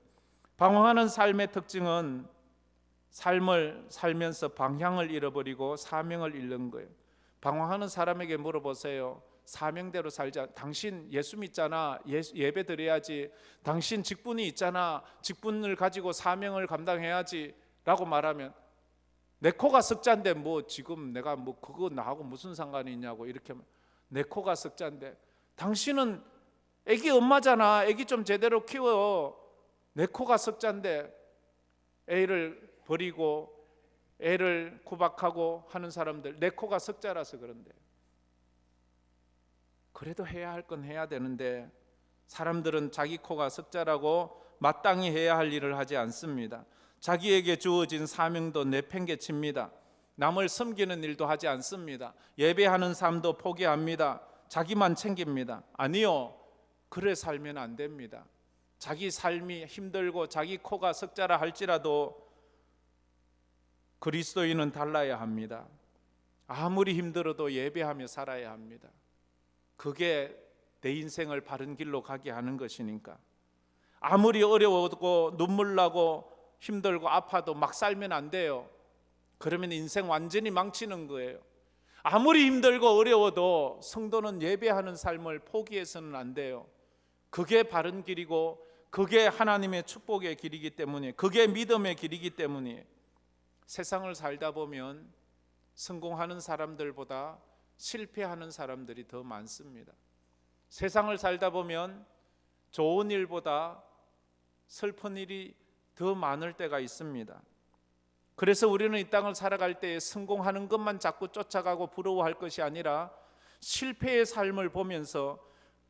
방황하는 삶의 특징은 삶을 살면서 방향을 잃어버리고 사명을 잃는 거예요. 방황하는 사람에게 물어보세요. 사명대로 살자. 당신 예수 믿잖아. 예배 드려야지. 당신 직분이 있잖아. 직분을 가지고 사명을 감당해야지 라고 말하면 내 코가 석자인데 뭐 지금 내가 뭐 그거 나하고 무슨 상관이 있냐고 이렇게. 내 코가 석자인데 당신은 애기 엄마잖아. 애기 좀 제대로 키워. 내 코가 석자인데 애를 버리고 애를 구박하고 하는 사람들, 내 코가 석자라서 그런데. 그래도 해야 할 건 해야 되는데 사람들은 자기 코가 석자라고 마땅히 해야 할 일을 하지 않습니다. 자기에게 주어진 사명도 내팽개칩니다. 남을 섬기는 일도 하지 않습니다. 예배하는 삶도 포기합니다. 자기만 챙깁니다. 아니요, 그래 살면 안 됩니다. 자기 삶이 힘들고 자기 코가 석자라 할지라도 그리스도인은 달라야 합니다. 아무리 힘들어도 예배하며 살아야 합니다. 그게 내 인생을 바른 길로 가게 하는 것이니까. 아무리 어려워도 눈물 나고 힘들고 아파도 막 살면 안 돼요. 그러면 인생 완전히 망치는 거예요. 아무리 힘들고 어려워도 성도는 예배하는 삶을 포기해서는 안 돼요. 그게 바른 길이고 그게 하나님의 축복의 길이기 때문에, 그게 믿음의 길이기 때문에 세상을 살다 보면 성공하는 사람들보다 실패하는 사람들이 더 많습니다. 세상을 살다 보면 좋은 일보다 슬픈 일이 더 많을 때가 있습니다. 그래서 우리는 이 땅을 살아갈 때 성공하는 것만 자꾸 쫓아가고 부러워할 것이 아니라 실패의 삶을 보면서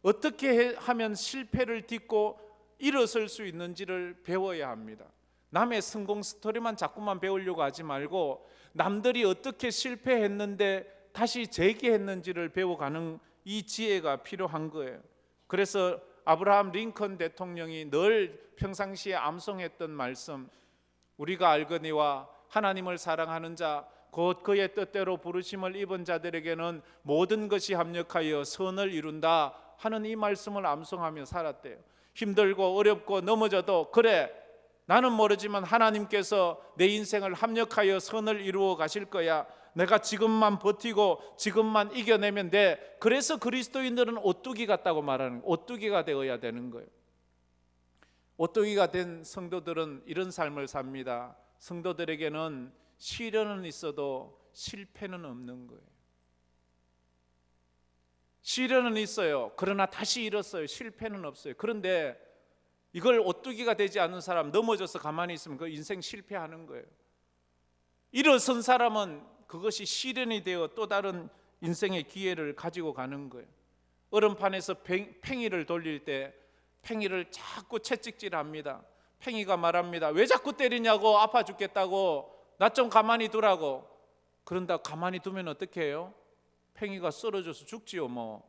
어떻게 하면 실패를 딛고 일어설 수 있는지를 배워야 합니다. 남의 성공 스토리만 자꾸만 배우려고 하지 말고 남들이 어떻게 실패했는데 다시 재기했는지를 배워가는 이 지혜가 필요한 거예요. 그래서 아브라함 링컨 대통령이 늘 평상시에 암송했던 말씀, 우리가 알거니와 하나님을 사랑하는 자 곧 그의 뜻대로 부르심을 입은 자들에게는 모든 것이 합력하여 선을 이룬다 하는 이 말씀을 암송하며 살았대요. 힘들고 어렵고 넘어져도 그래, 나는 모르지만 하나님께서 내 인생을 합력하여 선을 이루어 가실 거야. 내가 지금만 버티고 지금만 이겨내면 돼. 그래서 그리스도인들은 오뚜기 같다고 말하는 거예요. 오뚜기가 되어야 되는 거예요. 오뚜기가 된 성도들은 이런 삶을 삽니다. 성도들에게는 시련은 있어도 실패는 없는 거예요. 시련은 있어요. 그러나 다시 일었어요. 실패는 없어요. 그런데 이걸 오뚜기가 되지 않은 사람, 넘어져서 가만히 있으면 그 인생 실패하는 거예요. 일어선 사람은 그것이 시련이 되어 또 다른 인생의 기회를 가지고 가는 거예요. 얼음판에서 팽이를 돌릴 때 팽이를 자꾸 채찍질합니다. 팽이가 말합니다. 왜 자꾸 때리냐고, 아파 죽겠다고, 나 좀 가만히 두라고. 그런다 가만히 두면 어떻게 해요? 팽이가 쓰러져서 죽지요 뭐.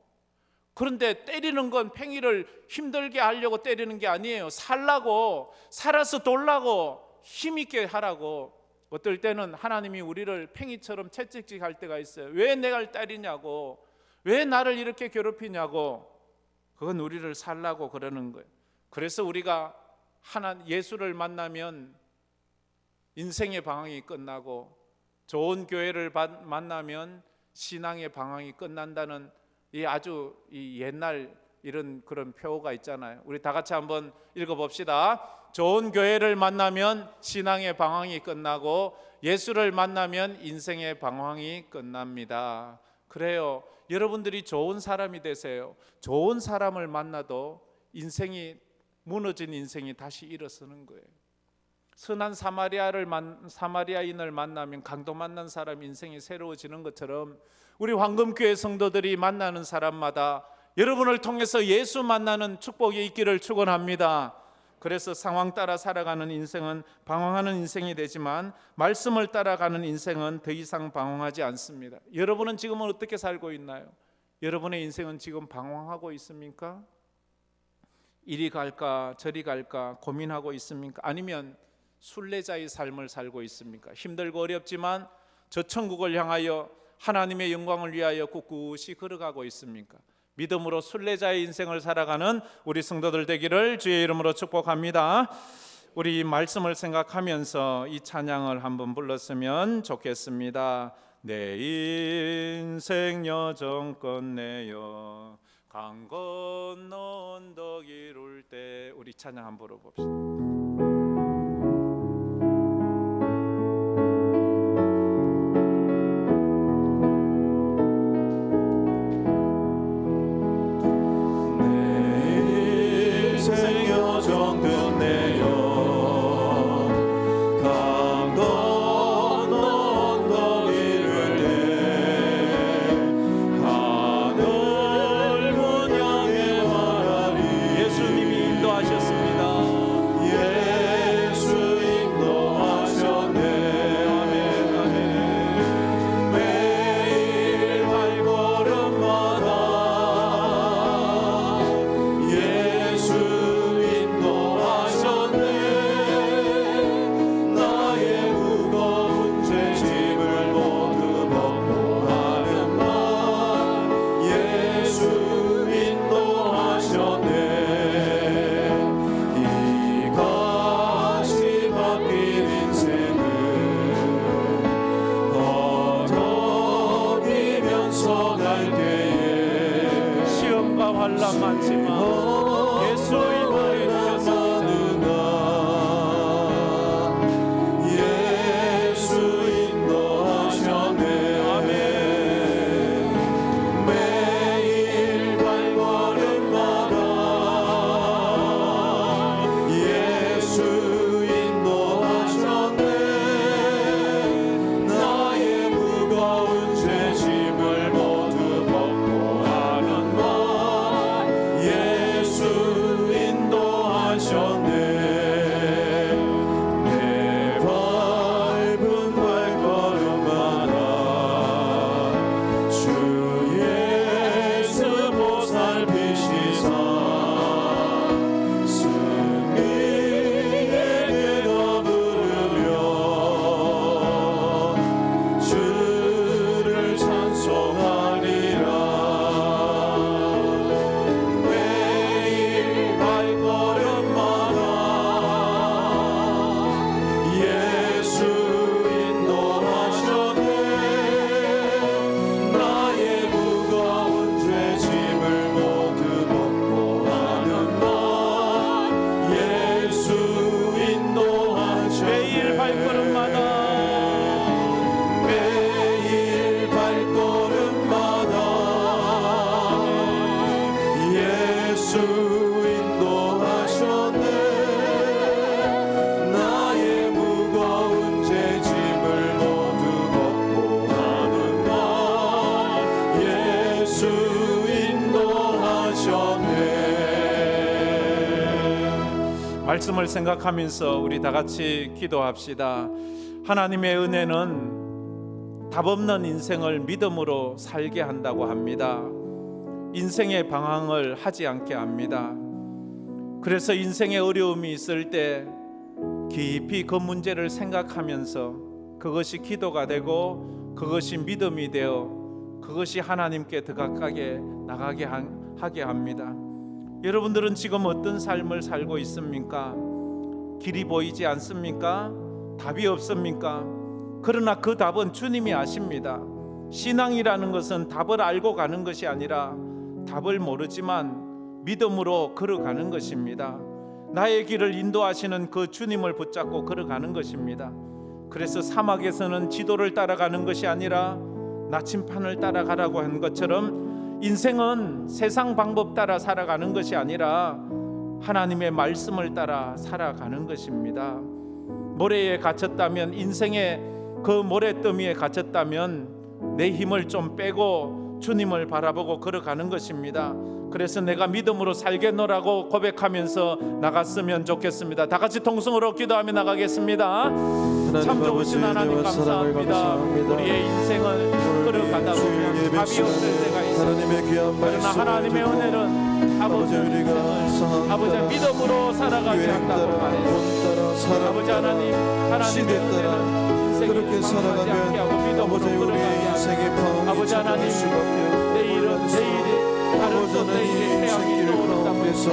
그런데 때리는 건 팽이를 힘들게 하려고 때리는 게 아니에요. 살라고, 살아서 돌라고, 힘있게 하라고. 어떨 때는 하나님이 우리를 팽이처럼 채찍질할 때가 있어요. 왜 내가 때리냐고, 왜 나를 이렇게 괴롭히냐고. 그건 우리를 살라고 그러는 거예요. 그래서 우리가 예수를 만나면 인생의 방황이 끝나고, 좋은 교회를 만나면 신앙의 방황이 끝난다는 아주 옛날 이런 그런 표어가 있잖아요. 우리 다 같이 한번 읽어봅시다. 좋은 교회를 만나면 신앙의 방황이 끝나고, 예수를 만나면 인생의 방황이 끝납니다. 그래요. 여러분들이 좋은 사람이 되세요. 좋은 사람을 만나도 인생이 무너진 인생이 다시 일어서는 거예요. 선한 사마리아인을 만나면 강도 만난 사람 인생이 새로워지는 것처럼, 우리 황금교회 성도들이 만나는 사람마다 여러분을 통해서 예수 만나는 축복이 있기를 축원합니다. 그래서 상황 따라 살아가는 인생은 방황하는 인생이 되지만, 말씀을 따라가는 인생은 더 이상 방황하지 않습니다. 여러분은 지금은 어떻게 살고 있나요? 여러분의 인생은 지금 방황하고 있습니까? 이리 갈까 저리 갈까 고민하고 있습니까? 아니면 순례자의 삶을 살고 있습니까? 힘들고 어렵지만 저 천국을 향하여 하나님의 영광을 위하여 꿋꿋이 걸어가고 있습니까? 믿음으로 순례자의 인생을 살아가는 우리 성도들 되기를 주의 이름으로 축복합니다. 우리 말씀을 생각하면서 이 찬양을 한번 불렀으면 좋겠습니다. 내 인생 여정 끝내요 강 건너 언덕 이룰 때. 우리 찬양 한번 불러봅시다. 환난 많지만 예수 인도해 주셨습니다. 예수 인도하셨네. 아멘. 매일 발걸음마다 예수 인도하셨네. 나의 무거운 죄짐을 모두 벗고 하는 말 예수 인도하셨네. 예수 인도하셨네. 나의 무거운 죄짐을 모두 벗고 가는 날 예수 인도하셨네. 말씀을 생각하면서 우리 다 같이 기도합시다. 하나님의 은혜는 답 없는 인생을 믿음으로 살게 한다고 합니다. 인생의 방황을 하지 않게 합니다. 그래서 인생의 어려움이 있을 때 깊이 그 문제를 생각하면서 그것이 기도가 되고 그것이 믿음이 되어 그것이 하나님께 더 가깝게 나가게 하게 합니다. 여러분들은 지금 어떤 삶을 살고 있습니까? 길이 보이지 않습니까? 답이 없습니까? 그러나 그 답은 주님이 아십니다. 신앙이라는 것은 답을 알고 가는 것이 아니라 답을 모르지만 믿음으로 걸어가는 것입니다. 나의 길을 인도하시는 그 주님을 붙잡고 걸어가는 것입니다. 그래서 사막에서는 지도를 따라가는 것이 아니라 나침판을 따라가라고 한 것처럼 인생은 세상 방법 따라 살아가는 것이 아니라 하나님의 말씀을 따라 살아가는 것입니다. 모래에 갇혔다면, 인생의 그 모래더미에 갇혔다면 내 힘을 좀 빼고 주님을 바라보고 걸어가는 것입니다. 그래서 내가 믿음으로 살겠노라고 고백하면서 나갔으면 좋겠습니다. 다 같이 통성으로 기도하며 나가겠습니다. 참 좋으신 하나님 감사합니다. 우리의 인생을 걸어가다 보면 답이 없을 때가 있습니다. 그러나 하나님의 은혜는 아버지 아버지 믿음으로 살아가게 한다고 말했습니다. 아버지 하나님, 하나님의 은혜는 그렇게 살아가면 아버지 우리의 인생의 방황이 아버지 하나님, 내일이 다른 또 내일의 태양이 떠오른다면서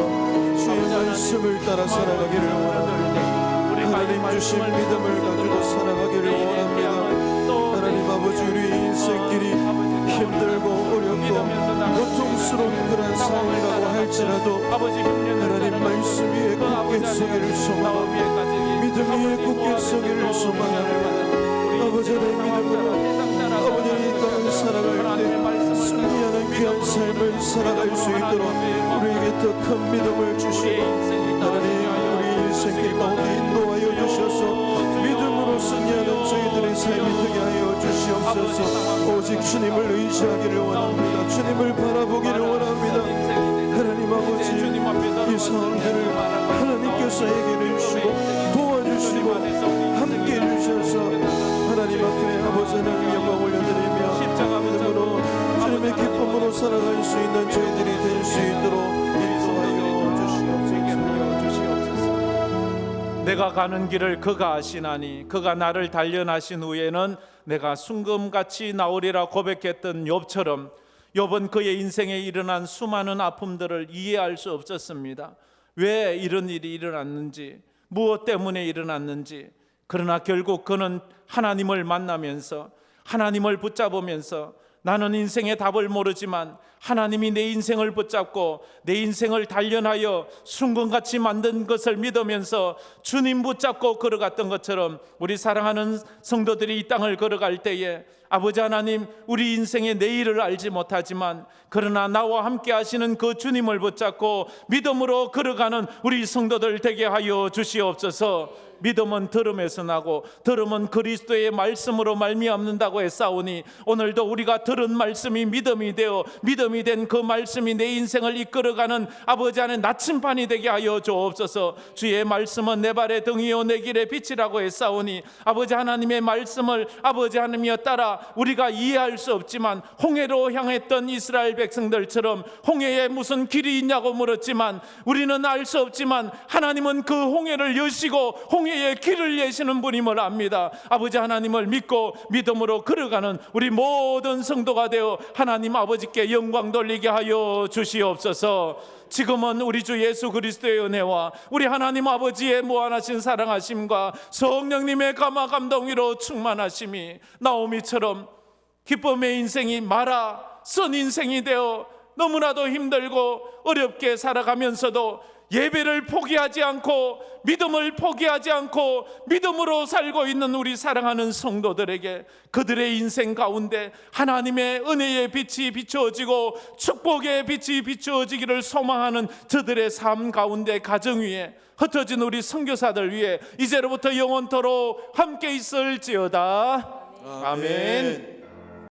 주의 말씀을 따라 살아가기를 원합니다. 하나님 주신 믿음을 가지고 살아가기를 원합니다. 하나님 아버지 우리 인생길이 힘들고 어렵고 고통스러운 그런 삶이라고 할지라도 하나님 말씀 위에 굳게 서기를 소망합니다. 믿음 위에 굳게 서기를 소망합니다. 아버지의 믿음으로 아버지의 이 땅을 살아갈 때 승리하는 귀한 삶을 살아갈 수 있도록 우리에게 더 큰 믿음을 주시고 하나님 우리 인생길 가운데 인도하여 주셔서 믿음으로 승리하는 저희들의 삶이 되게 하여 주시옵소서. 오직 주님을 의지하기를 원합니다. 주님을 바라보기를 원합니다. 하나님 아버지 이 상황들을 하나님께서 해결해 주시고 도와주시고 함께 해주셔서 하나님 앞에 아버지는 영광 올려드리며 믿음으로 주님의 기쁨으로 살아갈 수 있는 저희들이 될 수 있도록 인도하여 주시옵소서. 내가 가는 길을 그가 아시나니 그가 나를 단련하신 후에는 내가 순금같이 나오리라 고백했던 욥처럼 욥은 그의 인생에 일어난 수많은 아픔들을 이해할 수 없었습니다. 왜 이런 일이 일어났는지, 무엇 때문에 일어났는지. 그러나 결국 그는 하나님을 만나면서 하나님을 붙잡으면서 나는 인생의 답을 모르지만 하나님이 내 인생을 붙잡고 내 인생을 단련하여 순금같이 만든 것을 믿으면서 주님 붙잡고 걸어갔던 것처럼 우리 사랑하는 성도들이 이 땅을 걸어갈 때에 아버지 하나님, 우리 인생의 내일을 알지 못하지만 그러나 나와 함께 하시는 그 주님을 붙잡고 믿음으로 걸어가는 우리 성도들 되게 하여 주시옵소서. 믿음은 들음에서 나고 들음은 그리스도의 말씀으로 말미암는다고 했사오니 오늘도 우리가 들은 말씀이 믿음이 되어 믿음이 된 그 말씀이 내 인생을 이끌어가는 아버지 안에 나침반이 되게 하여 주옵소서. 주의 말씀은 내 발의 등이요 내 길의 빛이라고 했사오니 아버지 하나님의 말씀을 아버지 하나님이여 따라 우리가 이해할 수 없지만 홍해로 향했던 이스라엘 백성들처럼 홍해에 무슨 길이 있냐고 물었지만 우리는 알 수 없지만 하나님은 그 홍해를 여시고 홍해의 길을 내시는 분임을 압니다. 아버지 하나님을 믿고 믿음으로 걸어가는 우리 모든 성도가 되어 하나님 아버지께 영광 돌리게 하여 주시옵소서. 지금은 우리 주 예수 그리스도의 은혜와 우리 하나님 아버지의 무한하신 사랑하심과 성령님의 감화 감동으로 충만하심이 나오미처럼 기쁨의 인생이 말아 선 인생이 되어 너무나도 힘들고 어렵게 살아가면서도 예배를 포기하지 않고 믿음을 포기하지 않고 믿음으로 살고 있는 우리 사랑하는 성도들에게 그들의 인생 가운데 하나님의 은혜의 빛이 비추어지고 축복의 빛이 비추어지기를 소망하는 저들의 삶 가운데, 가정 위에 흩어진 우리 선교사들 위해 이제로부터 영원토록 함께 있을지어다. 아멘.